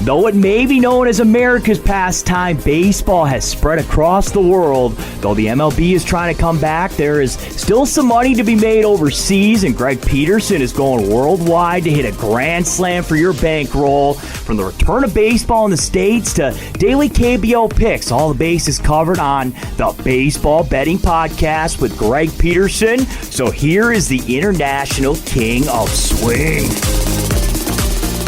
Though it may be known as America's pastime, baseball has spread across the world. Though the MLB is trying to come back, there is still some money to be made overseas, and Greg Peterson is going worldwide to hit a grand slam for your bankroll. From the return of baseball in the States to daily KBO picks, all the bases covered on the Baseball Betting Podcast with Greg Peterson. So here is the International King of Swing.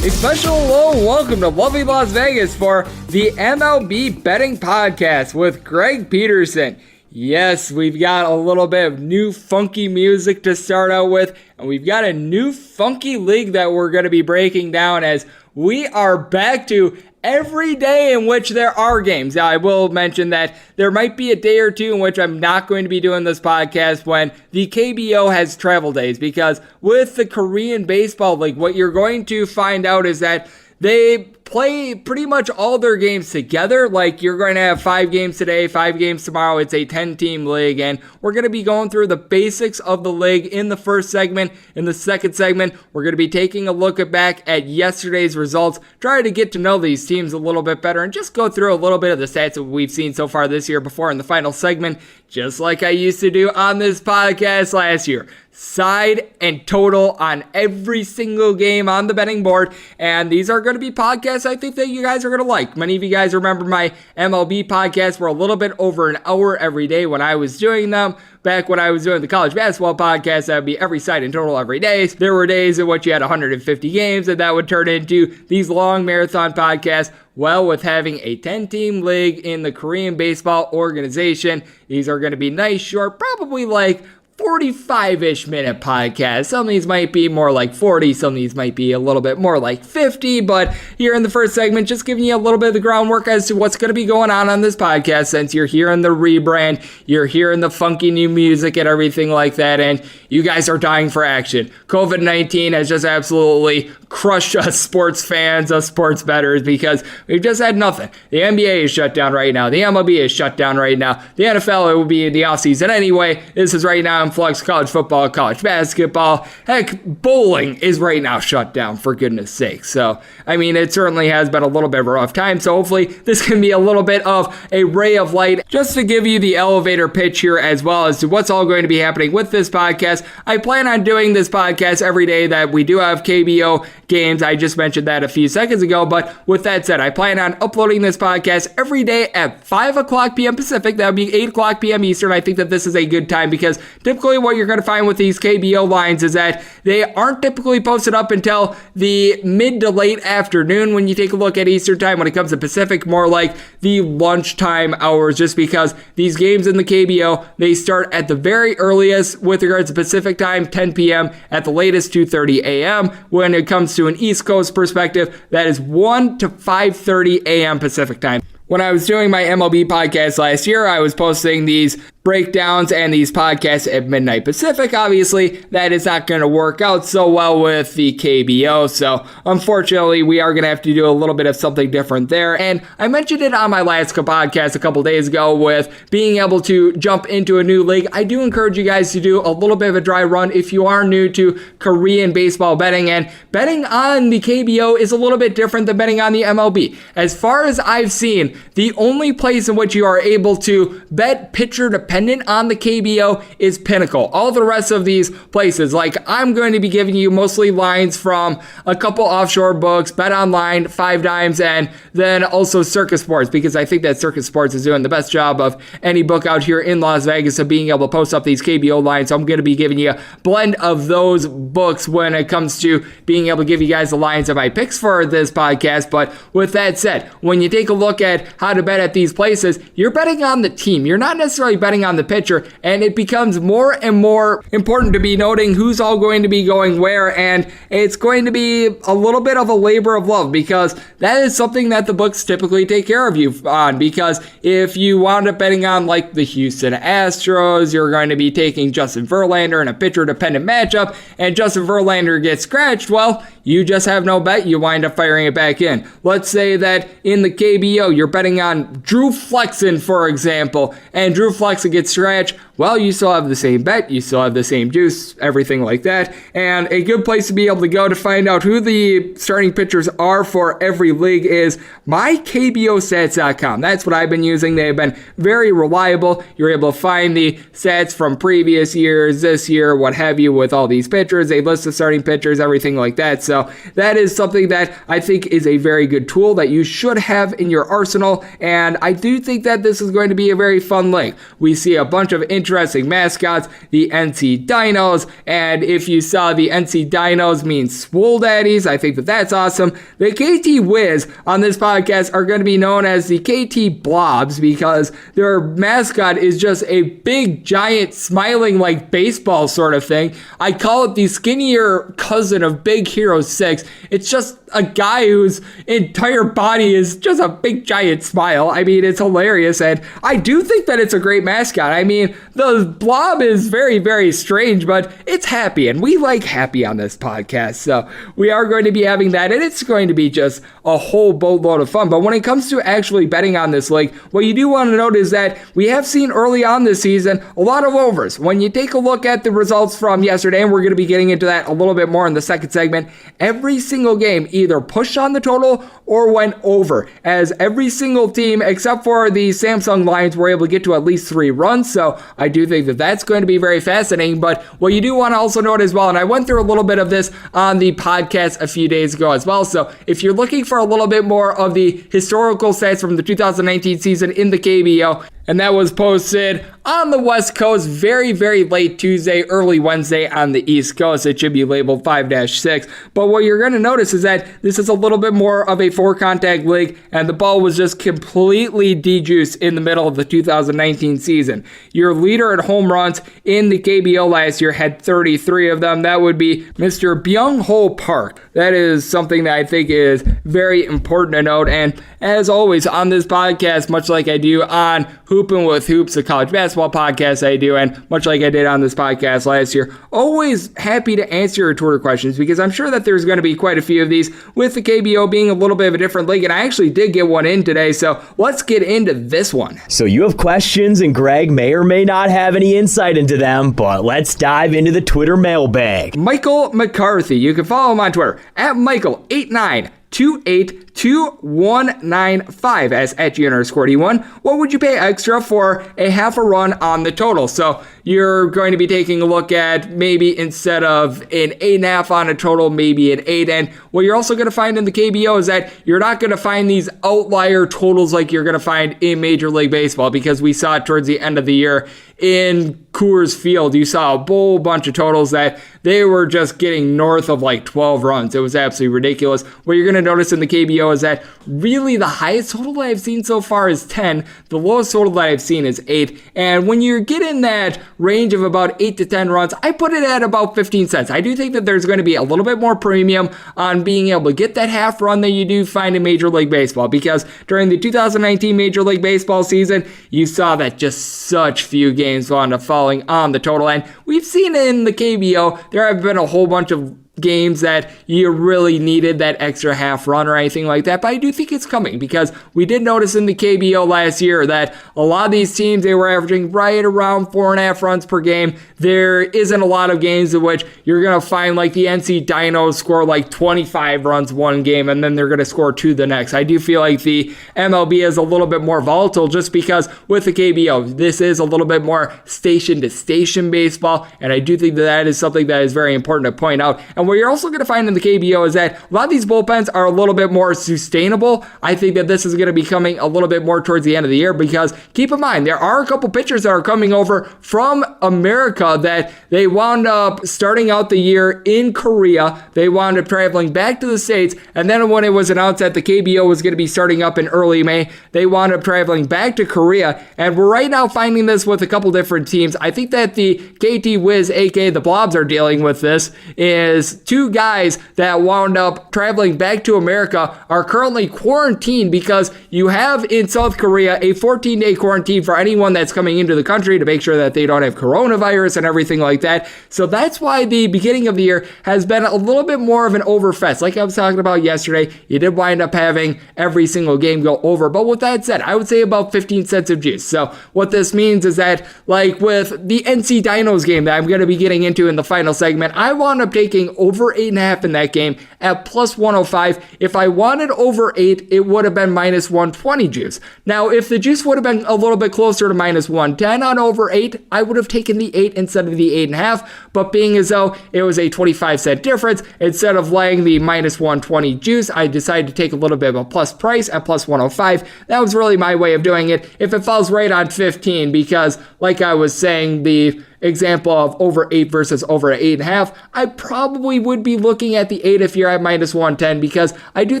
A special hello and welcome to lovely Las Vegas for the MLB Betting Podcast with Greg Peterson. Yes, we've got a little bit of new funky music to start out with, and we've got a new funky league that we're going to be breaking down as we are back to every day in which there are games. Now, I will mention that there might be a day or two in which I'm not going to be doing this podcast when the KBO has travel days, because with the Korean Baseball League, what you're going to find out is that they play pretty much all their games together. Like, you're going to have 5 games today, 5 games tomorrow. It's a 10-team league, and we're going to be going through the basics of the league in the first segment. In the second segment, we're going to be taking a look back at yesterday's results, trying to get to know these teams a little bit better, and just go through a little bit of the stats that we've seen so far this year before in the final segment, just like I used to do on this podcast last year. Side and total on every single game on the betting board, and these are going to be podcasts I think that you guys are going to like. Many of you guys remember my MLB podcasts were a little bit over an hour every day when I was doing them. Back when I was doing the college basketball podcast, that would be every side and total every day. There were days in which you had 150 games, and that would turn into these long marathon podcasts. Well, with having a 10-team league in the Korean Baseball Organization, these are going to be nice, short, probably like 45-ish minute podcast. Some of these might be more like 40, some of these might be a little bit more like 50, but here in the first segment, just giving you a little bit of the groundwork as to what's going to be going on this podcast, since you're hearing the rebrand, you're hearing the funky new music and everything like that, and you guys are dying for action. COVID-19 has just absolutely crushed us sports fans, us sports bettors, because we've just had nothing. The NBA is shut down right now. The MLB is shut down right now. The NFL, it will be in the offseason anyway. This is right now in flux. College football, college basketball, heck, bowling is right now shut down, for goodness sake. So, I mean, it certainly has been a little bit of a rough time. So hopefully this can be a little bit of a ray of light, just to give you the elevator pitch here as well as to what's all going to be happening with this podcast. I plan on doing this podcast every day that we do have KBO games. I just mentioned that a few seconds ago, but with that said, I plan on uploading this podcast every day at 5 o'clock p.m. Pacific. That would be 8 o'clock p.m. Eastern. I think that this is a good time, because typically what you're going to find with these KBO lines is that they aren't typically posted up until the mid to late afternoon when you take a look at Eastern time. When it comes to Pacific, more like the lunchtime hours, just because these games in the KBO, they start at the very earliest with regards to Pacific time, 10 p.m., at the latest 2:30 a.m. When it comes to an East Coast perspective, that is 1 to 5:30 a.m. Pacific time. When I was doing my MLB podcast last year, I was posting these breakdowns and these podcasts at midnight Pacific. Obviously, that is not going to work out so well with the KBO, so unfortunately, we are going to have to do a little bit of something different there. And I mentioned it on my last podcast a couple days ago with being able to jump into a new league. I do encourage you guys to do a little bit of a dry run if you are new to Korean baseball betting, and betting on the KBO is a little bit different than betting on the MLB. As far as I've seen, the only place in which you are able to bet pitcher dependent on the KBO is Pinnacle. All the rest of these places, like I'm going to be giving you mostly lines from a couple offshore books, Bet Online, 5 Dimes, and then also Circus Sports, because I think that Circus Sports is doing the best job of any book out here in Las Vegas of being able to post up these KBO lines. So I'm going to be giving you a blend of those books when it comes to being able to give you guys the lines of my picks for this podcast. But with that said, when you take a look at how to bet at these places, you're betting on the team. You're not necessarily betting on the pitcher, and it becomes more and more important to be noting who's all going to be going where, and it's going to be a little bit of a labor of love, because that is something that the books typically take care of you on. Because if you wound up betting on like the Houston Astros, you're going to be taking Justin Verlander in a pitcher dependent matchup, and Justin Verlander gets scratched, well, you just have no bet, you wind up firing it back in. Let's say that in the KBO, you're betting on Drew Flexen, for example, and Drew Flexen gets scratched. well, you still have the same bet, you still have the same juice, everything like that. And a good place to be able to go to find out who the starting pitchers are for every league is mykbostats.com. That's what I've been using. They've been very reliable. You're able to find the stats from previous years, this year, what have you, with all these pitchers. They list the starting pitchers, everything like that. So that is something that I think is a very good tool that you should have in your arsenal. And I do think that this is going to be a very fun league. We see a bunch of interesting mascots, the NC Dinos. And if you saw the NC Dinos mean Swole Daddies, I think that that's awesome. The KT Wiz on this podcast are going to be known as the KT Blobs because their mascot is just a big, giant, smiling like baseball sort of thing. I call it the skinnier cousin of Big Hero 6. It's just a guy whose entire body is just a big, giant smile. I mean, it's hilarious, and I do think that it's a great mascot. I mean, the blob is very, very strange, but it's happy, and we like happy on this podcast, so we are going to be having that, and it's going to be just a whole boatload of fun. But when it comes to actually betting on this league, what you do want to note is that we have seen early on this season a lot of overs. When you take a look at the results from yesterday, and we're going to be getting into that a little bit more in the second segment, every single game either pushed on the total or went over, as every single team except for the Samsung Lions were able to get to at least 3 runs. So I do think that that's going to be very fascinating. But what you do want to also note as well, and I went through a little bit of this on the podcast a few days ago as well, so if you're looking for a little bit more of the historical stats from the 2019 season in the KBO, and that was posted on the West Coast very, very late Tuesday, early Wednesday on the East Coast. It should be labeled 5-6. But what you're going to notice is that this is a little bit more of a 4-contact league, and the ball was just completely dejuiced in the middle of the 2019 season. Your leader at home runs in the KBO last year had 33 of them. That would be Mr. Byung-ho Park. That is something that I think is very important to note. And as always on this podcast, much like I do on Hoopin' with Hoops, a college basketball podcast I do, and much like I did on this podcast last year, always happy to answer your Twitter questions because I'm sure that there's going to be quite a few of these with the KBO being a little bit of a different league, and I actually did get one in today, so let's get into this one. So you have questions, and Greg may or may not have any insight into them, but let's dive into the Twitter mailbag. Michael McCarthy, you can follow him on Twitter at Michael89282195 as at G_D1. What would you pay extra for a half a run on the total? So you're going to be taking a look at maybe instead of an 8.5 on a total, maybe an 8. And what you're also going to find in the KBO is that you're not going to find these outlier totals like you're going to find in Major League Baseball, because we saw it towards the end of the year in Coors Field. You saw a whole bunch of totals that they were just getting north of like 12 runs. It was absolutely ridiculous. What you're going to notice in the KBO is that really the highest total that I've seen so far is 10. The lowest total that I've seen is 8. And when you get in that range of about 8 to 10 runs, I put it at about 15 cents. I do think that there's going to be a little bit more premium on being able to get that half run that you do find in Major League Baseball, because during the 2019 Major League Baseball season, you saw that just such few games wound up falling on the total. And we've seen in the KBO, there have been a whole bunch of games that you really needed that extra half run or anything like that, but I do think it's coming, because we did notice in the KBO last year that a lot of these teams, they were averaging right around 4.5 runs per game. There isn't a lot of games in which you're going to find like the NC Dinos score like 25 runs one game and then they're going to score 2 the next. I do feel like the MLB is a little bit more volatile just because with the KBO, this is a little bit more station to station baseball, and I do think that that is something that is very important to point out. And what you're also going to find in the KBO is that a lot of these bullpens are a little bit more sustainable. I think that this is going to be coming a little bit more towards the end of the year, because keep in mind, there are a couple pitchers that are coming over from America that they wound up starting out the year in Korea. They wound up traveling back to the States, and then when it was announced that the KBO was going to be starting up in early May, they wound up traveling back to Korea, and we're right now finding this with a couple different teams. I think that the KT Wiz, aka the Blobs, are dealing with this, is two guys that wound up traveling back to America are currently quarantined because you have in South Korea a 14-day quarantine for anyone that's coming into the country to make sure that they don't have coronavirus and everything like that. So that's why the beginning of the year has been a little bit more of an overfest. Like I was talking about yesterday, you did wind up having every single game go over. But with that said, I would say about 15 cents of juice. So what this means is that, like with the NC Dinos game that I'm going to be getting into in the final segment, I wound up taking over 8.5 in that game at plus 105. If I wanted over 8, it would have been minus 120 juice. Now, if the juice would have been a little bit closer to minus 110 on over 8, I would have taken the 8 instead of the 8.5. But being as though it was a 25-cent difference, instead of laying the minus 120 juice, I decided to take a little bit of a plus price at plus 105. That was really my way of doing it. If it falls right on 15, because like I was saying, the example of over 8 versus over 8.5, I probably would be looking at the 8 if you're at minus 110, because I do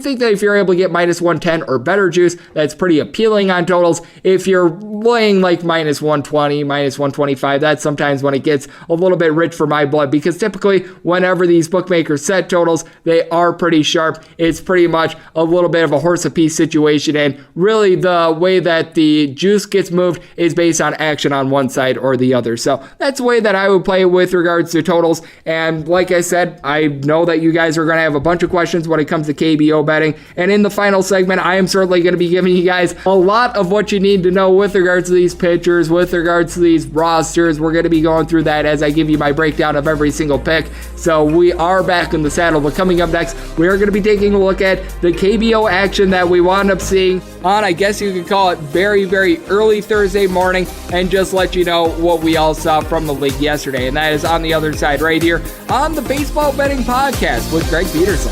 think that if you're able to get minus 110 or better juice, that's pretty appealing on totals. If you're laying like minus 120, minus 125, that's sometimes when it gets a little bit rich for my blood, because typically whenever these bookmakers set totals, they are pretty sharp. It's pretty much a little bit of a horse apiece situation, and really the way that the juice gets moved is based on action on one side or the other. So that's the way that I would play with regards to totals. And like I said, I know that you guys are going to have a bunch of questions when it comes to KBO betting. And in the final segment, I am certainly going to be giving you guys a lot of what you need to know with regards to these pitchers, with regards to these rosters. We're going to be going through that as I give you my breakdown of every single pick. So we are back in the saddle. But coming up next, we are going to be taking a look at the KBO action that we wound up seeing on, I guess you could call it, very, very early Thursday morning, and just let you know what we all saw from the league yesterday. And that is On the Other Side right here on the Baseball Betting Podcast with Greg Peterson.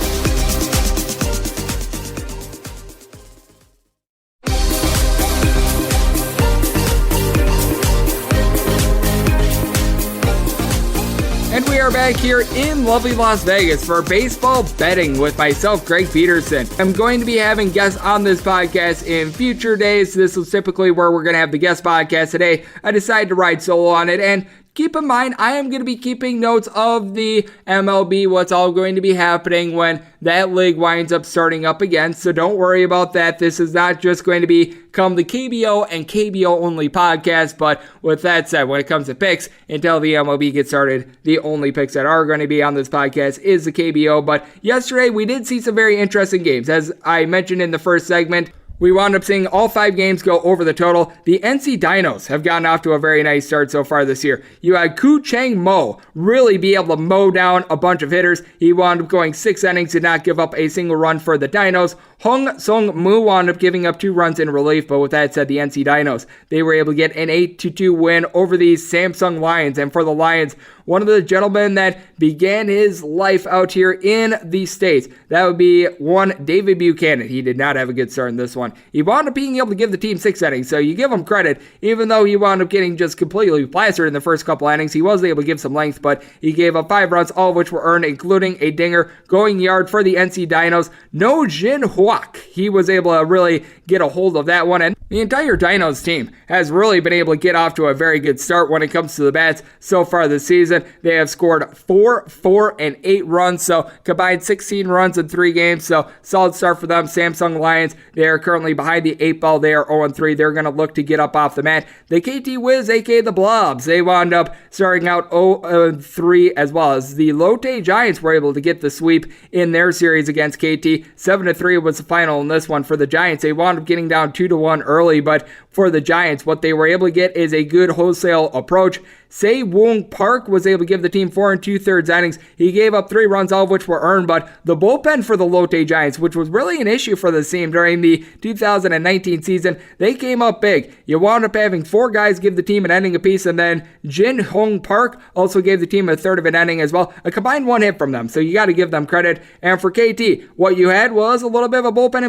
And we are back here in lovely Las Vegas for baseball betting with myself, Greg Peterson. I'm going to be having guests on this podcast in future days. This is typically where we're going to have the guest podcast. Today, I decided to ride solo on it, and keep in mind, I am going to be keeping notes of the MLB, what's all going to be happening when that league winds up starting up again. So don't worry about that. This is not just going to become the KBO and KBO only podcast. But with that said, when it comes to picks, until the MLB gets started, the only picks that are going to be on this podcast is the KBO. But yesterday, we did see some very interesting games. As I mentioned in the first segment, we wound up seeing all 5 games go over the total. The NC Dinos have gotten off to a very nice start so far this year. You had Koo Chang Mo really be able to mow down a bunch of hitters. He wound up going 6 innings, did not give up a single run for the Dinos. Hong Sung Moo wound up giving up 2 runs in relief, but with that said, the NC Dinos, they were able to get an 8-2 win over these Samsung Lions. And for the Lions, one of the gentlemen that began his life out here in the States, that would be one David Buchanan. He did not have a good start in this one. He wound up being able to give the team 6 innings, so you give him credit. Even though he wound up getting just completely plastered in the first couple innings, he was able to give some length, but he gave up 5 runs, all of which were earned, including a dinger going yard for the NC Dinos. No Jin Huak. He was able to really get a hold of that one, and the entire Dinos team has really been able to get off to a very good start when it comes to the bats so far this season. They have scored 4, 4, and 8 runs, so combined 16 runs in 3 games, so solid start for them. Samsung Lions, they are currently behind the 8 ball. They are 0-3. They're going to look to get up off the mat. The KT Wiz, aka the Blobs, they wound up starting out 0-3 as well, as the Lotte Giants were able to get the sweep in their series against KT. 7-3 was the final in this one for the Giants. They wound up getting down 2-1 early, but for the Giants, what they were able to get is a good wholesale approach. Se Woong Park was able to give the team 4 2/3 innings. He gave up 3 runs, all of which were earned, but the bullpen for the Lotte Giants, which was really an issue for the team during the 2019 season, they came up big. You wound up having 4 guys give the team an inning apiece, and then Jin Hong Park also gave the team a third of an inning as well. A combined 1 hit from them, so you got to give them credit. And for KT, what you had was a little bit of a bullpen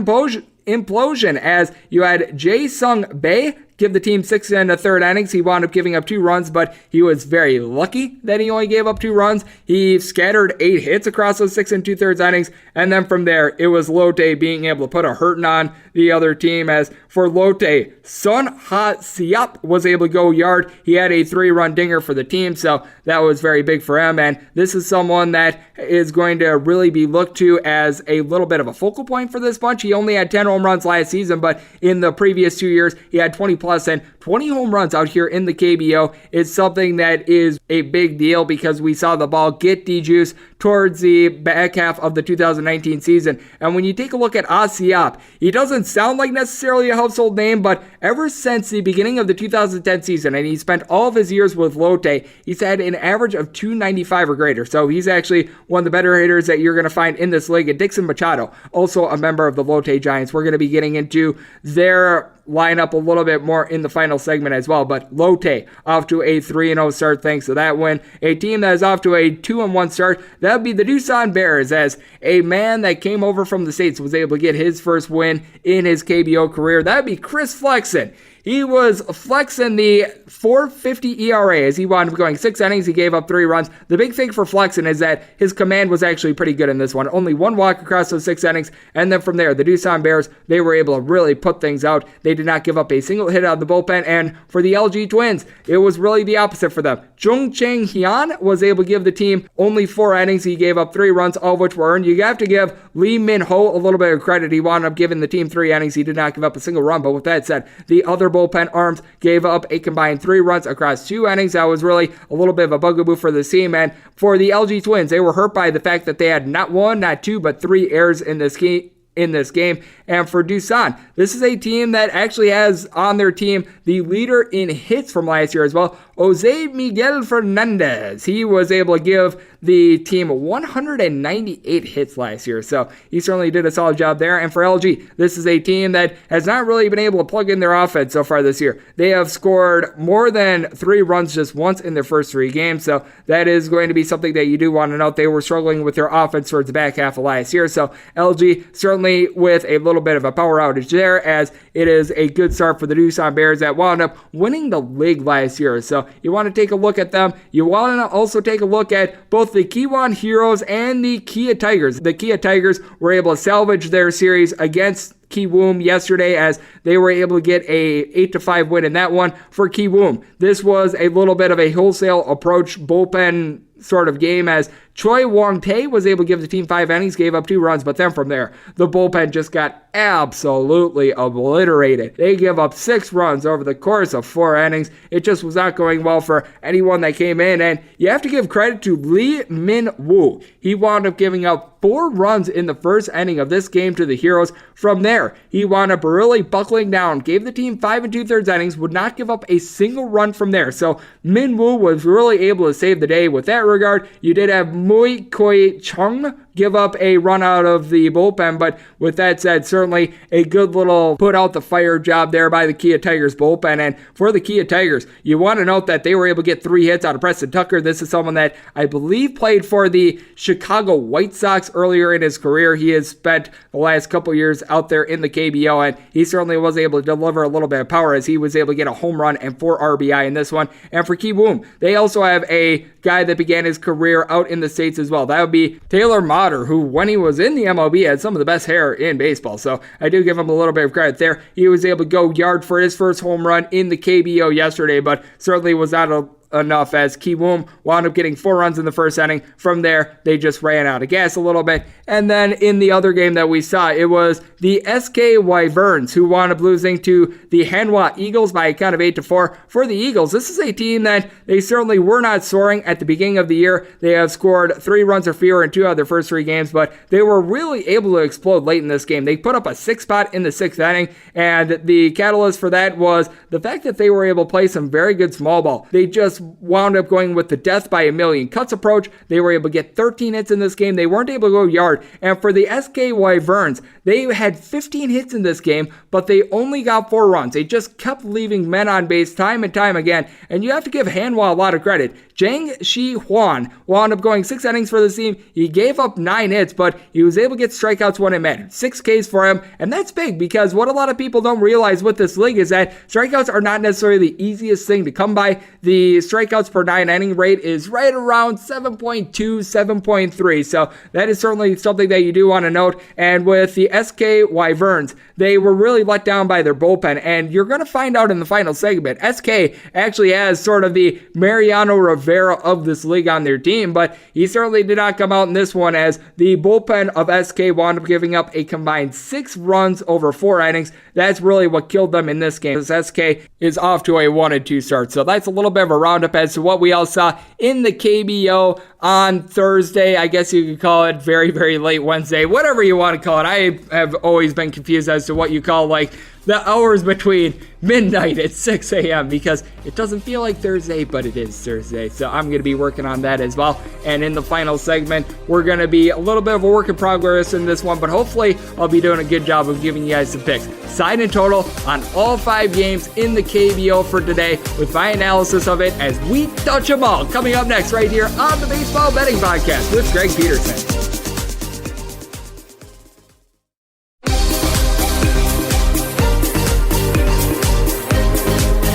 implosion as you had Jae-Sung Bae give the team 6 in the third innings. He wound up giving up 2 runs, but he was very lucky that he only gave up 2 runs. He scattered 8 hits across those 6 and 2/3 innings, and then from there, it was Lotte being able to put a hurting on the other team. As for Lotte, Sun Ha-Siap was able to go yard. He had a 3-run dinger for the team, so that was very big for him, and this is someone that is going to really be looked to as a little bit of a focal point for this bunch. He only had 10 home runs last season, but in the previous 2 years, he had 20 plus, and 20 home runs out here in the KBO is something that is a big deal because we saw the ball get de-juiced towards the back half of the 2019 season. And when you take a look at Asiap, he doesn't sound like necessarily a household name, but ever since the beginning of the 2010 season, and he spent all of his years with Lotte, he's had an average of 295 or greater. So he's actually one of the better hitters that you're going to find in this league. And Dixon Machado, also a member of the Lotte Giants. We're going to be getting into their lineup a little bit more in the final segment as well, but Lotte off to a 3-0 start thanks to that win. A team that is off to a 2-1 start, that would be the Doosan Bears, as a man that came over from the States was able to get his first win in his KBO career. That would be Chris Flexen. He was flexing the 4.50 ERA as he wound up going 6 innings. He gave up 3 runs. The big thing for Flexen is that his command was actually pretty good in this one. Only 1 walk across those 6 innings. And then from there, the Doosan Bears, they were able to really put things out. They did not give up a single hit out of the bullpen. And for the LG Twins, it was really the opposite for them. Jung Chang Hyun was able to give the team only 4 innings. He gave up 3 runs, all of which were earned. You have to give Lee Min Ho a little bit of credit. He wound up giving the team 3 innings. He did not give up a single run. But with that said, the other bullpen arms gave up a combined 3 runs across 2 innings. That was really a little bit of a bugaboo for the team. And for the LG Twins, they were hurt by the fact that they had not 1, not 2, but 3 errors in this game. And for Doosan, this is a team that actually has on their team the leader in hits from last year as well, Jose Miguel Fernandez. He was able to give the team 198 hits last year, so he certainly did a solid job there. And for LG, this is a team that has not really been able to plug in their offense so far this year. They have scored more than 3 runs just once in their first 3 games, so that is going to be something that you do want to note. They were struggling with their offense towards the back half of last year, so LG certainly with a little bit of a power outage there, as it is a good start for the Doosan Bears that wound up winning the league last year. So you want to take a look at them. You want to also take a look at both the Kiwon Heroes and the Kia Tigers. The Kia Tigers were able to salvage their series against Kiwoom yesterday as they were able to get a 8-5 win in that one. For Kiwoom, this was a little bit of a wholesale approach bullpen sort of game as Choi Wong-tae was able to give the team 5 innings, gave up 2 runs, but then from there, the bullpen just got absolutely obliterated. They give up 6 runs over the course of 4 innings. It just was not going well for anyone that came in, and you have to give credit to Lee Min-woo. He wound up giving up 4 runs in the first inning of this game to the Heroes. From there, he wound up really buckling down, gave the team 5 2/3 innings, would not give up a single run from there. So Min-woo was really able to save the day with that regard. You did have Mui Koi Chung give up a run out of the bullpen, but with that said, certainly a good little put out the fire job there by the Kia Tigers bullpen. And for the Kia Tigers, you want to note that they were able to get 3 hits out of Preston Tucker. This is someone that I believe played for the Chicago White Sox earlier in his career. He has spent the last couple years out there in the KBO, and he certainly was able to deliver a little bit of power as he was able to get a home run and 4 RBI in this one. And for Kiwoom, they also have a guy that began his career out in the States as well. That would be Taylor Motter, who when he was in the MLB had some of the best hair in baseball. So I do give him a little bit of credit there. He was able to go yard for his first home run in the KBO yesterday, but certainly was not enough as Kiwoom wound up getting 4 runs in the first inning. From there, they just ran out of gas a little bit. And then in the other game that we saw, it was the SK Wyverns who wound up losing to the Hanwha Eagles by a count of 8-4. For the Eagles, this is a team that they certainly were not soaring at the beginning of the year. They have scored 3 runs or fewer in 2 out of their first 3 games, but they were really able to explode late in this game. They put up a 6 spot in the 6th inning, and the catalyst for that was the fact that they were able to play some very good small ball. They just just wound up going with the death by a million cuts approach. They were able to get 13 hits in this game. They weren't able to go yard. And for the SK Wyverns, they had 15 hits in this game, but they only got 4 runs. They just kept leaving men on base time and time again. And you have to give Hanwha a lot of credit. Zhang Shi Huan wound up going 6 innings for the team. He gave up 9 hits, but he was able to get strikeouts when it mattered. 6 Ks for him, and that's big because what a lot of people don't realize with this league is that strikeouts are not necessarily the easiest thing to come by. The strikeouts per 9 inning rate is right around 7.2, 7.3, so that is certainly something that you do want to note. And with the SK Wyverns, they were really let down by their bullpen, and you're going to find out in the final segment. SK actually has sort of the Mariano Rivera of this league on their team, but he certainly did not come out in this one as the bullpen of SK wound up giving up a combined 6 runs over 4 innings. That's really what killed them in this game, as SK is off to a 1-2 start. So that's a little bit of a roundup as to what we all saw in the KBO on Thursday. I guess you could call it very, very late Wednesday, whatever you want to call it. I have always been confused as to what you call like the hours between midnight and 6 a.m. because it doesn't feel like Thursday, but it is Thursday. So I'm going to be working on that as well. And in the final segment, we're going to be a little bit of a work in progress in this one, but hopefully I'll be doing a good job of giving you guys some picks. Side and total on all 5 games in the KBO for today with my analysis of it as we touch them all. Coming up next right here on the Baseball Betting Podcast with Greg Peterson.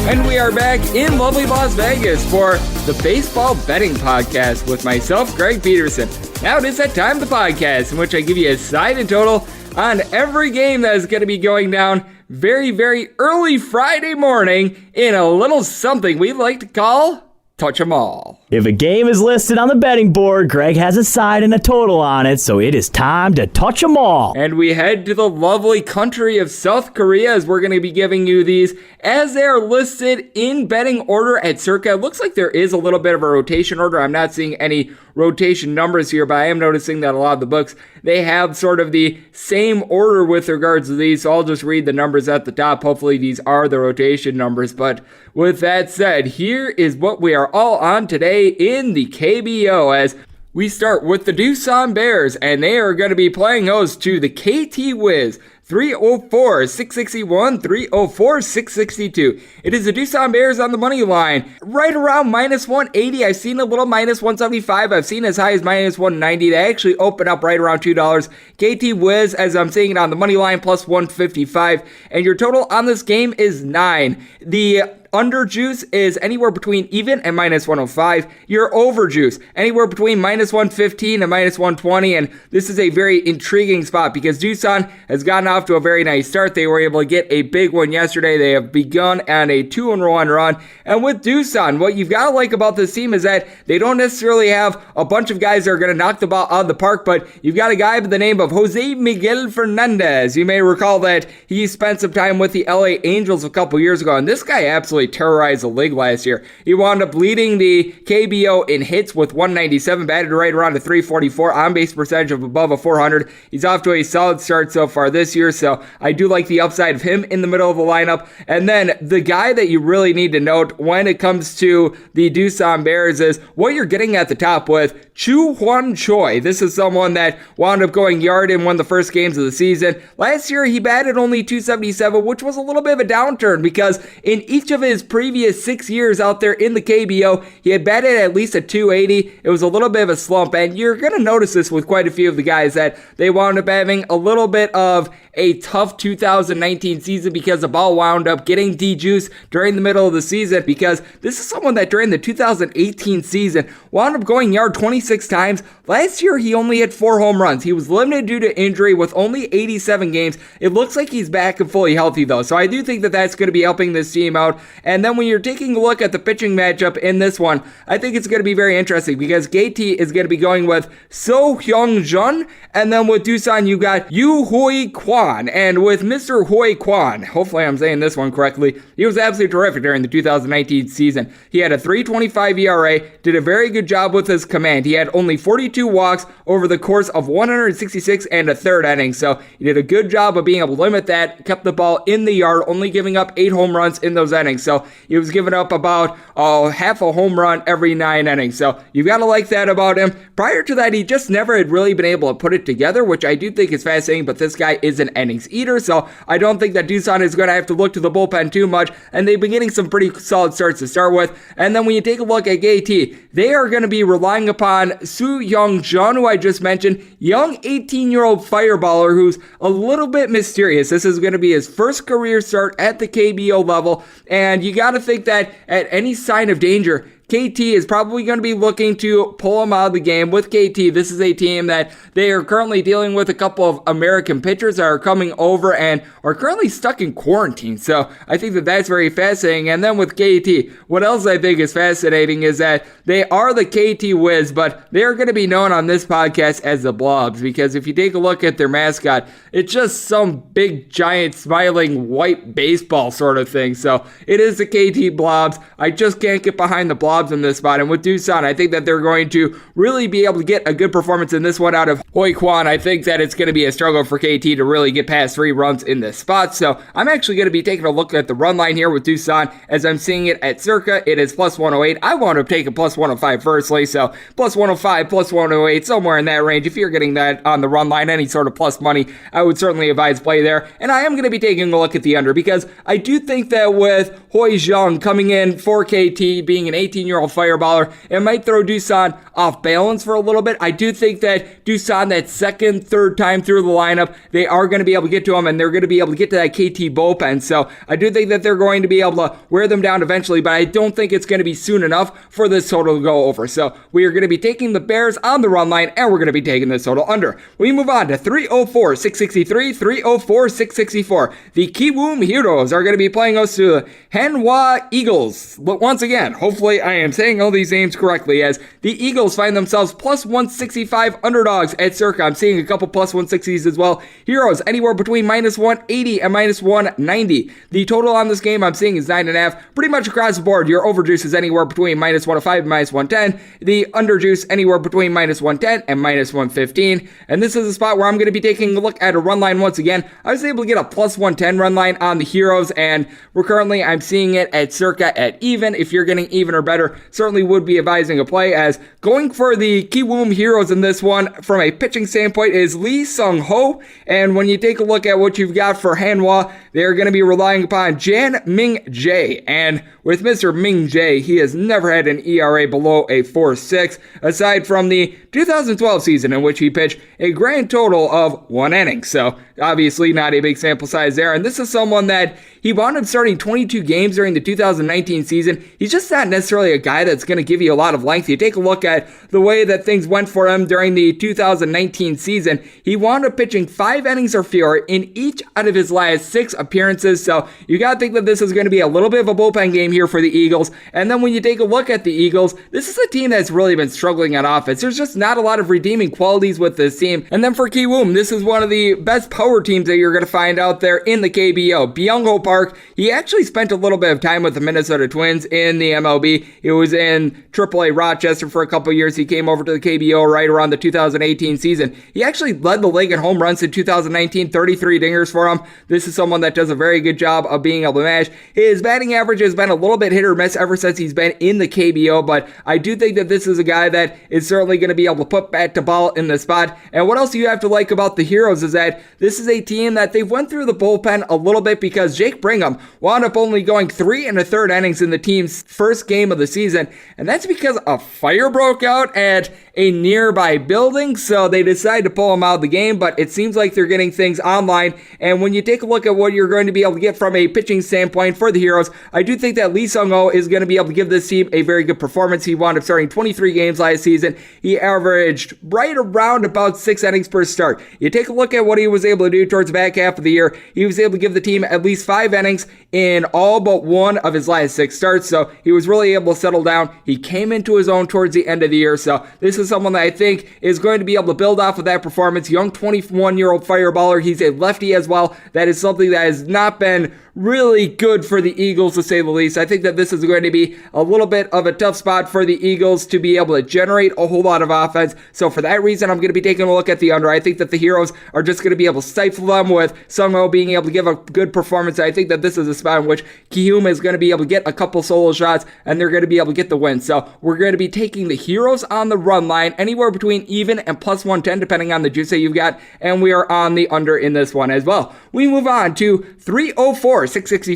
And we are back in lovely Las Vegas for the Baseball Betting Podcast with myself, Greg Peterson. Now it is that time of the podcast in which I give you a side and total on every game that is going to be going down very, very early Friday morning in a little something we like to call Touch 'em All. If a game is listed on the betting board, Greg has a side and a total on it, so it is time to touch 'em all. And we head to the lovely country of South Korea as we're going to be giving you these as they are listed in betting order at Circa. It looks like there is a little bit of a rotation order. I'm not seeing any rotation numbers here, but I am noticing that a lot of the books, they have sort of the same order with regards to these, so I'll just read the numbers at the top. Hopefully these are the rotation numbers, but with that said, here is what we are all on today in the KBO as we start with the Doosan Bears, and they are going to be playing host to the KT Wiz. 304, 661, 304, 662. It is the Doosan Bears on the money line, right around minus 180. I've seen a little minus 175. I've seen as high as minus 190. They actually open up right around $2. KT Wiz, as I'm seeing it on the money line, plus 155. And your total on this game is 9. The under juice is anywhere between even and minus 105. Your over juice, anywhere between minus 115 and minus 120. And this is a very intriguing spot because Doosan has gotten off to a very nice start. They were able to get a big one yesterday. They have begun on a 2-1 run. And with Doosan, what you've got to like about this team is that they don't necessarily have a bunch of guys that are going to knock the ball out of the park, but you've got a guy by the name of Jose Miguel Fernandez. You may recall that he spent some time with the LA Angels a couple years ago, and this guy absolutely terrorized the league last year. He wound up leading the KBO in hits with 197, batted right around a 344, on-base percentage of above a 400. He's off to a solid start so far this year, so I do like the upside of him in the middle of the lineup. And then the guy that you really need to note when it comes to the Doosan Bears is what you're getting at the top with Chu Hwan Choi. This is someone that wound up going yard in one of the first games of the season. Last year, he batted only 277, which was a little bit of a downturn because in each of his previous 6 years out there in the KBO, he had batted at least a 280. It was a little bit of a slump, and you're going to notice this with quite a few of the guys that they wound up having a little bit of a tough 2019 season because the ball wound up getting de-juiced during the middle of the season because this is someone that during the 2018 season wound up going yard 26 times. Last year, he only hit 4 home runs. He was limited due to injury with only 87 games. It looks like he's back and fully healthy, though, so I do think that that's going to be helping this team out. And then when you're taking a look at the pitching matchup in this one, I think it's going to be very interesting because KT is going to be going with So Hyung Jun, and then with Doosan, you got Yu Hui Kwan. And with Mr. Hui Kwan, hopefully I'm saying this one correctly, he was absolutely terrific during the 2019 season. He had a 3.25 ERA, did a very good job with his command. He had only 42 walks over the course of 166 and a third innings, so he did a good job of being able to limit that, kept the ball in the yard, only giving up 8 home runs in those innings. So so he was giving up about half a home run every 9 innings. So you've got to like that about him. Prior to that, he just never had really been able to put it together, which I do think is fascinating, but this guy is an innings eater, so I don't think that Doosan is going to have to look to the bullpen too much, and they've been getting some pretty solid starts to start with. And then when you take a look at KT, they are going to be relying upon Soo Young Jun, who I just mentioned, young 18-year-old fireballer who's a little bit mysterious. This is going to be his first career start at the KBO level, and you got to think that at any sign of danger, KT is probably going to be looking to pull him out of the game. With KT, this is a team that they are currently dealing with a couple of American pitchers that are coming over and are currently stuck in quarantine. So I think that that's very fascinating. And then with KT, what else I think is fascinating is that they are the KT Wiz, but they are going to be known on this podcast as the Blobs, because if you take a look at their mascot, it's just some big, giant, smiling white baseball sort of thing. So it is the KT Blobs. I just can't get behind the Blobs in this spot. And with Doosan, I think that they're going to really be able to get a good performance in this one out of Hoi Kwan. I think that it's going to be a struggle for KT to really get past 3 runs in this spot. So I'm actually going to be taking a look at the run line here with Doosan. As I'm seeing it at circa, it is plus 108. I want to take a plus 105 firstly. So plus 105, plus 108, somewhere in that range. If you're getting that on the run line, any sort of plus money, I would certainly advise play there. And I am going to be taking a look at the under, because I do think that with Hoi Jung coming in for KT, being an 18-year-old fireballer, it might throw Doosan off balance for a little bit. I do think that Doosan, that second, third time through the lineup, they are going to be able to get to him, and they're going to be able to get to that KT bullpen. So I do think that they're going to be able to wear them down eventually, but I don't think it's going to be soon enough for this total to go over. So we are going to be taking the Bears on the run line, and we're going to be taking this total under. We move on to 304-663, 304-664. The Kiwoom Heroes are going to be playing us to the Hanwha Eagles. But once again, hopefully I am saying all these names correctly, as the Eagles find themselves plus 165 underdogs at circa. I'm seeing a couple plus 160s as well. Heroes anywhere between minus 180 and minus 190. The total on this game I'm seeing is 9.5. Pretty much across the board, your overjuice is anywhere between minus 105 and minus 110. The underjuice anywhere between minus 110 and minus 115. And this is a spot where I'm going to be taking a look at a run line once again. I was able to get a plus 110 run line on the Heroes, and I'm seeing it at circa at even. If you're getting even or better, certainly would be advising a play, as going for the Kiwoom Heroes in this one from a pitching standpoint is Lee Sung Ho. And when you take a look at what you've got for Hanwha, they're going to be relying upon Jan Ming Jae. And with Mr. Ming Jae, he has never had an ERA below a 4.6, aside from the 2012 season in which he pitched a grand total of 1 inning. So obviously not a big sample size there. And this is someone that he wound up starting 22 games during the 2019 season. He's just not necessarily a guy that's going to give you a lot of length. You take a look at the way that things went for him during the 2019 season. He wound up pitching 5 innings or fewer in each out of his last 6 appearances. So you got to think that this is going to be a little bit of a bullpen game here for the Eagles. And then when you take a look at the Eagles, this is a team that's really been struggling on offense. There's just not a lot of redeeming qualities with this team. And then for Kiwoom, this is one of the best power teams that you're going to find out there in the KBO. Byung-ho Park, he actually spent a little bit of time with the Minnesota Twins in the MLB. He was in AAA Rochester for a couple years. He came over to the KBO right around the 2018 season. He actually led the league in home runs in 2019, 33 dingers for him. This is someone that does a very good job of being able to match. His batting average has been a little bit hit or miss ever since he's been in the KBO, but I do think that this is a guy that is certainly going to be able to put bat to ball in the spot. And what else you have to like about the Heroes is that this is a team that they've went through the bullpen a little bit, because Jake Brigham wound up only going 3 1/3 innings in the team's first game of the season, and that's because a fire broke out at a nearby building, so they decided to pull him out of the game. But it seems like they're getting things online, and when you take a look at what you're going to be able to get from a pitching standpoint for the Heroes, I do think that Lee Sung-ho is going to be able to give this team a very good performance. He wound up starting 23 games last season. He averaged right around about 6 innings per start. You take a look at what he was able to do towards the back half of the year. He was able to give the team at least 5 innings in all but 1 of his last 6 starts, so he was really able to settle down. He came into his own towards the end of the year, so this is someone that I think is going to be able to build off of that performance. Young 21-year-old fireballer. He's a lefty as well. That is something that has not been really good for the Eagles, to say the least. I think that this is going to be a little bit of a tough spot for the Eagles to be able to generate a whole lot of offense. So for that reason, I'm going to be taking a look at the under. I think that the Heroes are just going to be able to stifle them with Sung-Ho being able to give a good performance. I think that this is a spot in which Ki-Hum is going to be able to get a couple solo shots, and they're going to be able to get the win. So we're going to be taking the Heroes on the run line, anywhere between even and plus 110, depending on the juice that you've got, and we are on the under in this one as well. We move on to 304-665,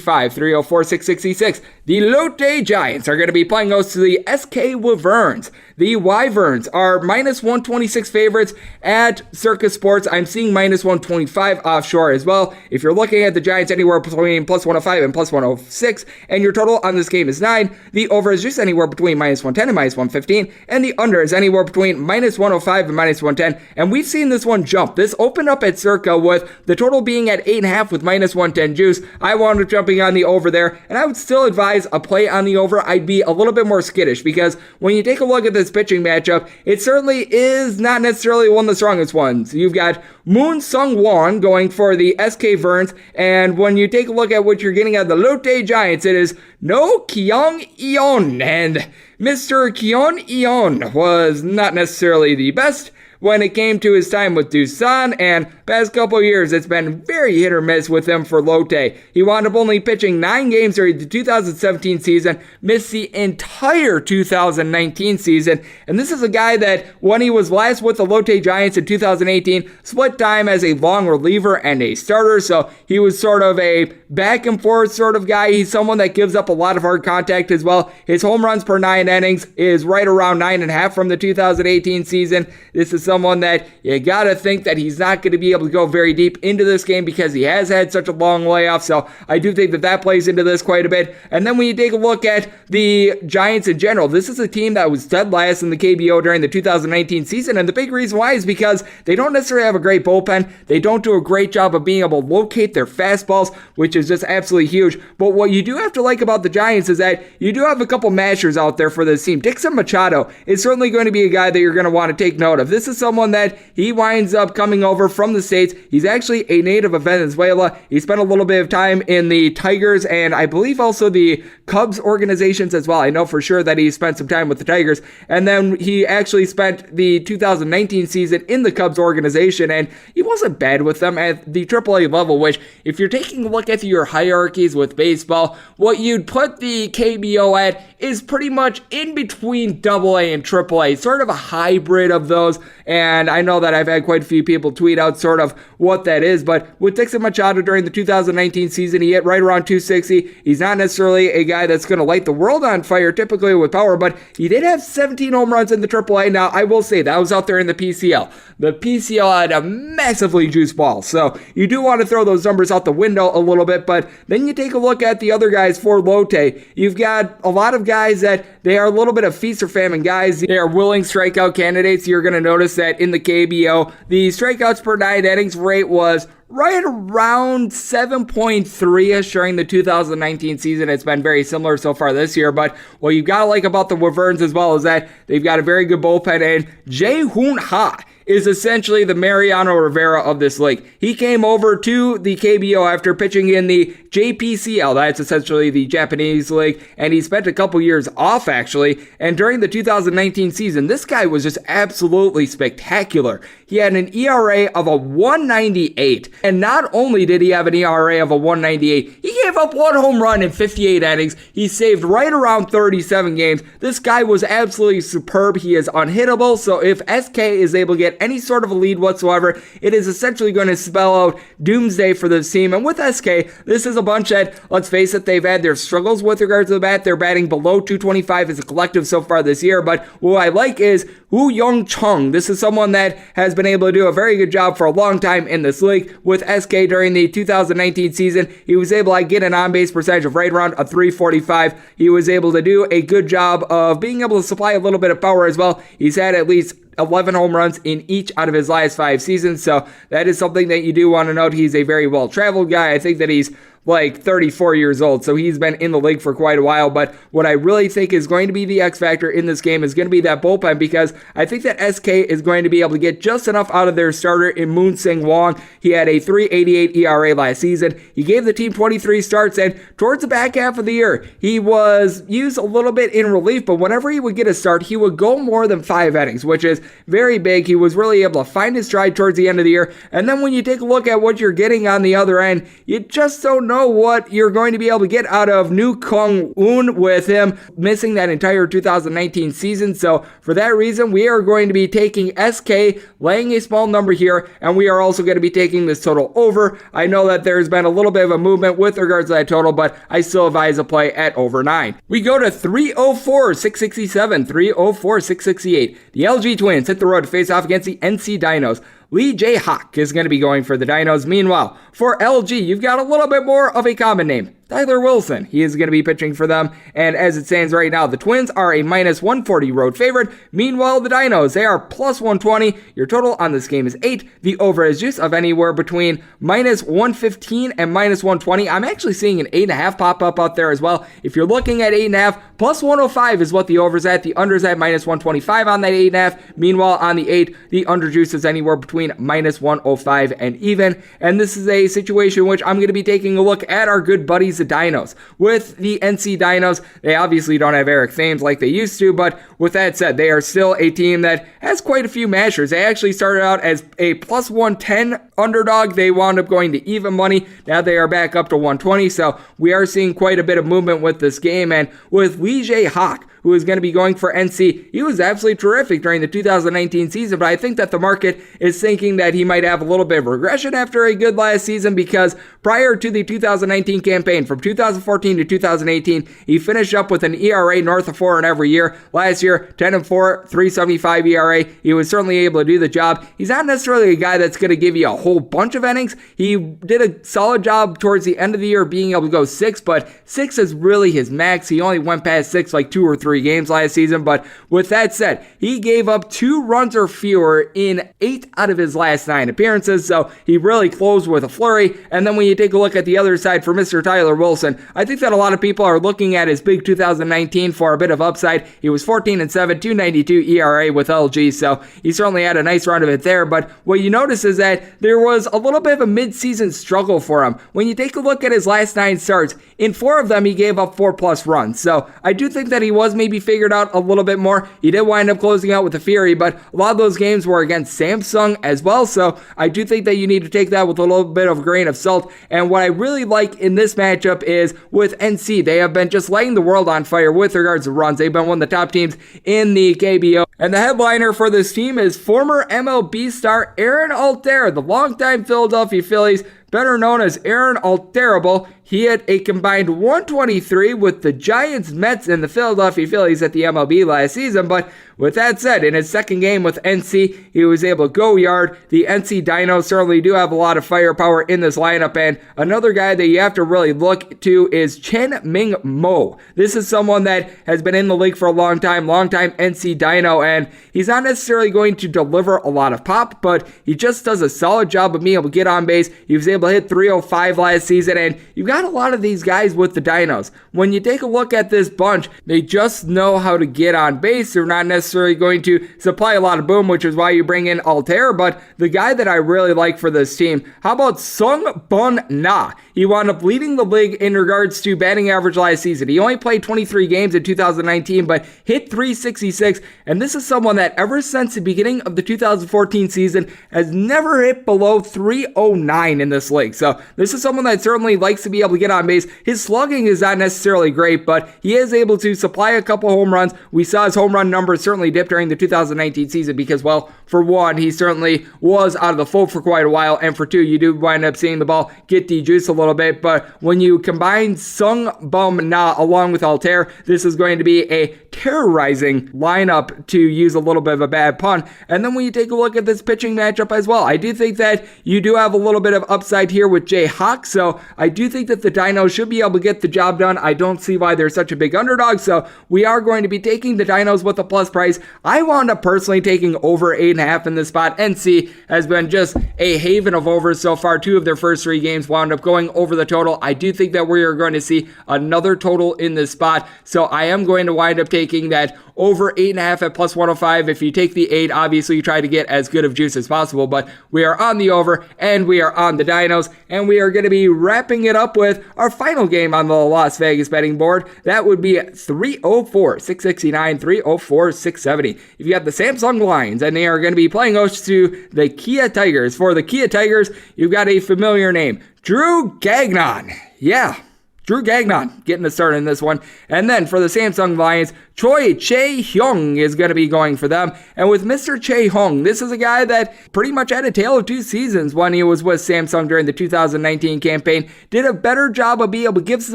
304-666. The Lotte Giants are going to be playing host to the SK Wyverns. The Wyverns are minus 126 favorites at Circus Sports. I'm seeing minus 125 offshore as well. If you're looking at the Giants, anywhere between plus 105 and plus 106, and your total on this game is 9, the over is just anywhere between minus 110 and minus 115, and the under is anywhere between minus 105 and minus 110. And we've seen this one jump. This opened up at Circa with the total being at 8.5 with minus 110 juice. I wound up jumping on the over there, and I would still advise a play on the over. I'd be a little bit more skittish, because when you take a look at this pitching matchup, it certainly is not necessarily one of the strongest ones. You've got Moon Sung Won going for the SK Verns, and when you take a look at what you're getting at the Lotte Giants, it is no Kyung Eon, and Mr. Kyung Eon was not necessarily the best when it came to his time with Doosan, and past couple years it's been very hit or miss with him for Lotte. He wound up only pitching 9 games during the 2017 season, missed the entire 2019 season, and this is a guy that when he was last with the Lotte Giants in 2018, split time as a long reliever and a starter, so he was sort of a back and forth sort of guy. He's someone that gives up a lot of hard contact as well. His home runs per 9 innings is right around 9.5 from the 2018 season. This is someone that you gotta think that he's not going to be able to go very deep into this game because he has had such a long layoff. So I do think that that plays into this quite a bit. And then when you take a look at the Giants in general, this is a team that was dead last in the KBO during the 2019 season. And the big reason why is because they don't necessarily have a great bullpen. They don't do a great job of being able to locate their fastballs, which is just absolutely huge. But what you do have to like about the Giants is that you do have a couple mashers out there for this team. Dixon Machado is certainly going to be a guy that you're going to want to take note of. This is someone that he winds up coming over from the States. He's actually a native of Venezuela. He spent a little bit of time in the Tigers and I believe also the Cubs organizations as well. I know for sure that he spent some time with the Tigers, and then he actually spent the 2019 season in the Cubs organization, and he wasn't bad with them at the AAA level, which if you're taking a look at your hierarchies with baseball, what you'd put the KBO at is pretty much in between AA and AAA, sort of a hybrid of those. And I know that I've had quite a few people tweet out sort of what that is, but with Dixon Machado during the 2019 season, he hit right around 260. He's not necessarily a guy that's going to light the world on fire typically with power, but he did have 17 home runs in the AAA. Now, I will say that was out there in the PCL. The PCL had a massively juiced ball, so you do want to throw those numbers out the window a little bit, but then you take a look at the other guys for Lotte. You've got a lot of guys that they are a little bit of feast or famine guys. They are willing strikeout candidates. You're going to notice that in the KBO, the strikeouts per 9 innings rate was right around 7.3-ish during the 2019 season. It's been very similar so far this year, but what you've got to like about the Wyverns as well is that they've got a very good bullpen, and Jae-Hoon Ha is essentially the Mariano Rivera of this league. He came over to the KBO after pitching in the JPCL, that's essentially the Japanese league, and he spent a couple years off actually, and during the 2019 season, this guy was just absolutely spectacular. He had an ERA of a 198, and not only did he have an ERA of a 198, he gave up 1 home run in 58 innings. He saved right around 37 games. This guy was absolutely superb. He is unhittable, so if SK is able to get any sort of a lead whatsoever, it is essentially going to spell out doomsday for this team. And with SK, this is a bunch that, let's face it, they've had their struggles with regards to the bat. They're batting below 225 as a collective so far this year, but what I like is Woo Young Chung. This is someone that has been able to do a very good job for a long time in this league. With SK during the 2019 season, he was able to get an on-base percentage of right around a 345. He was able to do a good job of being able to supply a little bit of power as well. He's had at least 11 home runs in each out of his last 5 seasons. So that is something that you do want to note. He's a very well-traveled guy. I think that he's like 34 years old, so he's been in the league for quite a while. But what I really think is going to be the X factor in this game is going to be that bullpen, because I think that SK is going to be able to get just enough out of their starter in Moon Sing Wong. He had a 3.88 ERA last season. He gave the team 23 starts, and towards the back half of the year, he was used a little bit in relief, but whenever he would get a start, he would go more than 5 innings, which is very big. He was really able to find his stride towards the end of the year, and then when you take a look at what you're getting on the other end, you just don't know what you're going to be able to get out of New Kung Woon with him missing that entire 2019 season. So for that reason, we are going to be taking SK, laying a small number here, and we are also going to be taking this total over. I know that there's been a little bit of a movement with regards to that total, but I still advise a play at over 9. We go to 304, 667, 304, 668. The LG Twins hit the road to face off against the NC Dinos. Lee J. Hawk is going to be going for the Dinos. Meanwhile, for LG, you've got a little bit more of a common name. Tyler Wilson. He is going to be pitching for them. And as it stands right now, the Twins are a minus 140 road favorite. Meanwhile, the Dinos, they are plus 120. Your total on this game is 8. The over is juice of anywhere between minus 115 and minus 120. I'm actually seeing an 8.5 pop up out there as well. If you're looking at 8.5, plus 105 is what the over's at. The under's at minus 125 on that 8.5. Meanwhile, on the 8, the under juice is anywhere between minus 105 and even. And this is a situation in which I'm going to be taking a look at our good buddies, the Dinos. With the NC Dinos, they obviously don't have Eric Thames like they used to, but with that said, they are still a team that has quite a few mashers. They actually started out as a plus 110 underdog. They wound up going to even money. Now they are back up to 120, so we are seeing quite a bit of movement with this game. And with Lee J. Hawk, who is going to be going for NC, he was absolutely terrific during the 2019 season, but I think that the market is thinking that he might have a little bit of regression after a good last season, because prior to the 2019 campaign, from 2014 to 2018, he finished up with an ERA north of 4 in every year. Last year, 10-4, 3.75 ERA. He was certainly able to do the job. He's not necessarily a guy that's going to give you a whole bunch of innings. He did a solid job towards the end of the year being able to go 6, but 6 is really his max. He only went past 6 like 2 or 3 games last season, but with that said, he gave up 2 runs or fewer in 8 out of his last 9 appearances, so he really closed with a flurry. And then when you take a look at the other side for Mr. Tyler Wilson, I think that a lot of people are looking at his big 2019 for a bit of upside. He was 14-7, 2.92 ERA with LG, so he certainly had a nice run of it there. But what you notice is that there was a little bit of a mid-season struggle for him. When you take a look at his last 9 starts, in 4 of them he gave up 4+ runs, so I do think that he was maybe figured out a little bit more. He did wind up closing out with a Fury, but a lot of those games were against Samsung as well, so I do think that you need to take that with a little bit of a grain of salt. And what I really like in this matchup is with NC, they have been just lighting the world on fire with regards to runs. They've been one of the top teams in the KBO. And the headliner for this team is former MLB star Aaron Altherr, the longtime Philadelphia Phillies, better known as Aaron Alterable. He had a combined 123 with the Giants, Mets, and the Philadelphia Phillies at the MLB last season. But with that said, in his second game with NC, he was able to go yard. The NC Dinos certainly do have a lot of firepower in this lineup. And another guy that you have to really look to is Chen Ming Mo. This is someone that has been in the league for a long time NC Dino. And he's not necessarily going to deliver a lot of pop, but he just does a solid job of being able to get on base. He was able to hit 305 last season, and you've got a lot of these guys with the Dinos. When you take a look at this bunch, they just know how to get on base. They're not necessarily going to supply a lot of boom, which is why you bring in Altherr. But the guy that I really like for this team, how about Sung Bun Na? He wound up leading the league in regards to batting average last season. He only played 23 games in 2019, but hit 366, and this is someone that ever since the beginning of the 2014 season has never hit below 309 in this league. So this is someone that certainly likes to be able to get on base. His slugging is not necessarily great, but he is able to supply a couple home runs. We saw his home run numbers certainly dip during the 2019 season because, well, for one, he certainly was out of the fold for quite a while, and for two, you do wind up seeing the ball get de-juiced a little bit. But when you combine Sung Bum Na along with Altherr, this is going to be a terrorizing lineup, to use a little bit of a bad pun. And then when you take a look at this pitching matchup as well, I do think that you do have a little bit of upside here with Jay Hawk, so I do think that the Dinos should be able to get the job done. I don't see why they're such a big underdog, so we are going to be taking the Dinos with a plus price price. I wound up personally taking over 8.5 in this spot. NC has been just a haven of overs so far. 2 of their first 3 games wound up going over the total. I do think that we are going to see another total in this spot, so I am going to wind up taking that over 8.5 at plus 105. If you take the 8, obviously you try to get as good of juice as possible, but we are on the over and we are on the dinos, and we are going to be wrapping it up with our final game on the Las Vegas betting board. That would be 304, 669, 304, 670. You've got the Samsung Lions, and they are going to be playing host to the Kia Tigers. For the Kia Tigers, you've got a familiar name, Drew Gagnon. Yeah, Drew Gagnon getting the start in this one. And then for the Samsung Lions, Choi Chae-hyung is going to be going for them. And with Mr. Chae-hyung, this is a guy that pretty much had a tale of 2 seasons when he was with Samsung during the 2019 campaign. Did a better job of being able to give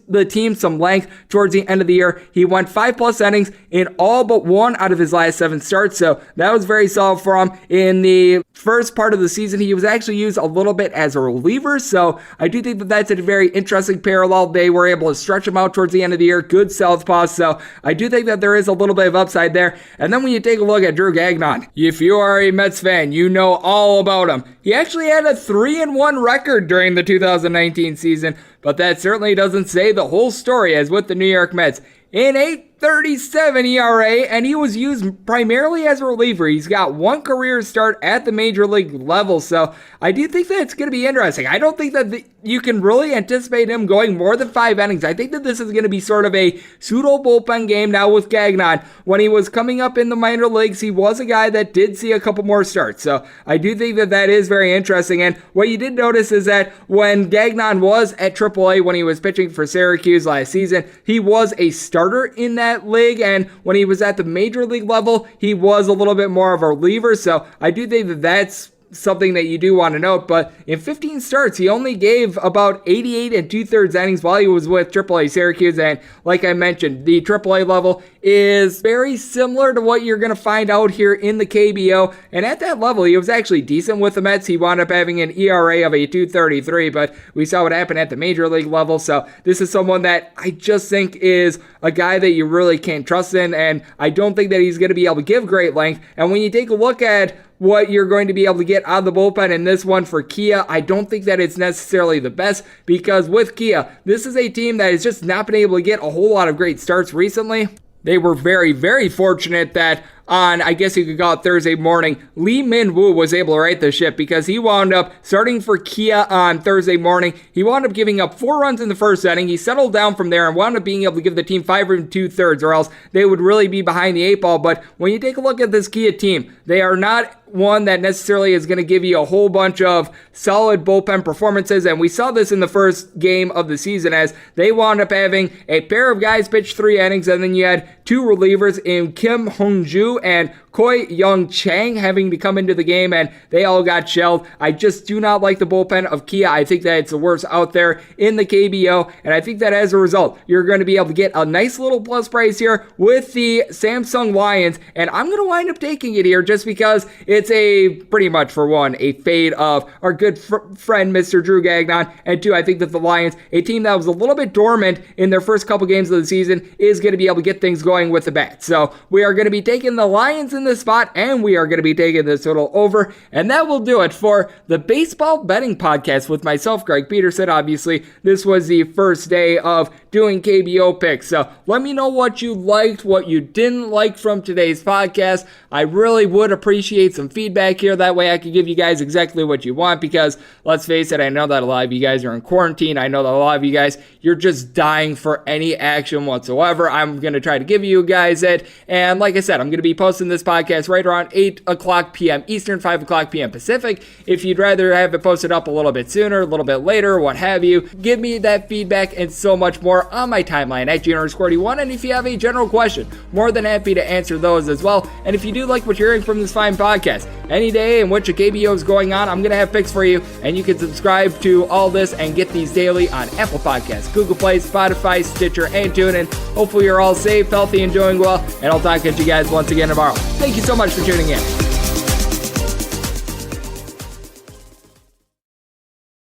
the team some length towards the end of the year. He went 5+ innings in all but 1 out of his last 7 starts, so that was very solid for him. In the first part of the season, he was actually used a little bit as a reliever, so I do think that that's a very interesting parallel. They were able to stretch him out towards the end of the year. Good southpaw, so I do think that there is a little bit of upside there. And then when you take a look at Drew Gagnon, if you are a Mets fan, you know all about him. He actually had a 3-1 record during the 2019 season, but that certainly doesn't say the whole story, as with the New York Mets. In 8.37 ERA, and he was used primarily as a reliever. He's got 1 career start at the major league level, so I do think that it's going to be interesting. I don't think that you can really anticipate him going more than 5 innings. I think that this is going to be sort of a pseudo bullpen game now with Gagnon. When he was coming up in the minor leagues, he was a guy that did see a couple more starts, so I do think that that is very interesting. And what you did notice is that when Gagnon was at AAA, when he was pitching for Syracuse last season, he was a starter in that league, and when he was at the major league level, he was a little bit more of a reliever, so I do think that that's something that you do want to note. But in 15 starts, he only gave about 88 2/3 innings while he was with AAA Syracuse, and like I mentioned, the AAA level is very similar to what you're going to find out here in the KBO, and at that level, he was actually decent with the Mets. He wound up having an ERA of a 2.33, but we saw what happened at the major league level, so this is someone that I just think is a guy that you really can't trust in, and I don't think that he's going to be able to give great length. And when you take a look at what you're going to be able to get out of the bullpen in this one for Kia, I don't think that it's necessarily the best, because with Kia, this is a team that has just not been able to get a whole lot of great starts recently. They were very, very fortunate that on, I guess you could call it Thursday morning, Lee Min-woo was able to right the ship, because he wound up starting for Kia on Thursday morning. He wound up giving up 4 runs in the first inning. He settled down from there and wound up being able to give the team 5 2/3, or else they would really be behind the 8 ball. But when you take a look at this Kia team, they are not one that necessarily is going to give you a whole bunch of solid bullpen performances, and we saw this in the first game of the season, as they wound up having a pair of guys pitch 3 innings, and then you had 2 relievers in Kim Hong-ju and Koi Young Chang having to come into the game, and they all got shelled. I just do not like the bullpen of Kia. I think that it's the worst out there in the KBO, and I think that as a result, you're going to be able to get a nice little plus price here with the Samsung Lions, and I'm going to wind up taking it here just because it's a pretty much, for one, a fade of our good friend Mr. Drew Gagnon, and 2, I think that the Lions, a team that was a little bit dormant in their first couple games of the season, is going to be able to get things going with the bat. So we are going to be taking the Lions in this spot, and we are going to be taking this total over, and that will do it for the baseball betting podcast with myself, Greg Peterson. Obviously, this was the first day of doing KBO picks, so let me know what you liked, what you didn't like from today's podcast. I really would appreciate some feedback here. That way I can give you guys exactly what you want, because let's face it, I know that a lot of you guys are in quarantine. I know that a lot of you guys, you're just dying for any action whatsoever. I'm going to try to give you guys it, and like I said, I'm going to be posting this podcast right around 8 o'clock p.m. Eastern, 5 o'clock p.m. Pacific. If you'd rather have it posted up a little bit sooner, a little bit later, what have you, give me that feedback and so much more on my timeline at G_41. And if you have a general question, more than happy to answer those as well. And if you do like what you're hearing from this fine podcast, any day in which a KBO is going on, I'm going to have picks for you, and you can subscribe to all this and get these daily on Apple Podcasts, Google Play, Spotify, Stitcher, and TuneIn. Hopefully you're all safe, healthy, and doing well, and I'll talk to you guys once again tomorrow. Thank you so much for tuning in.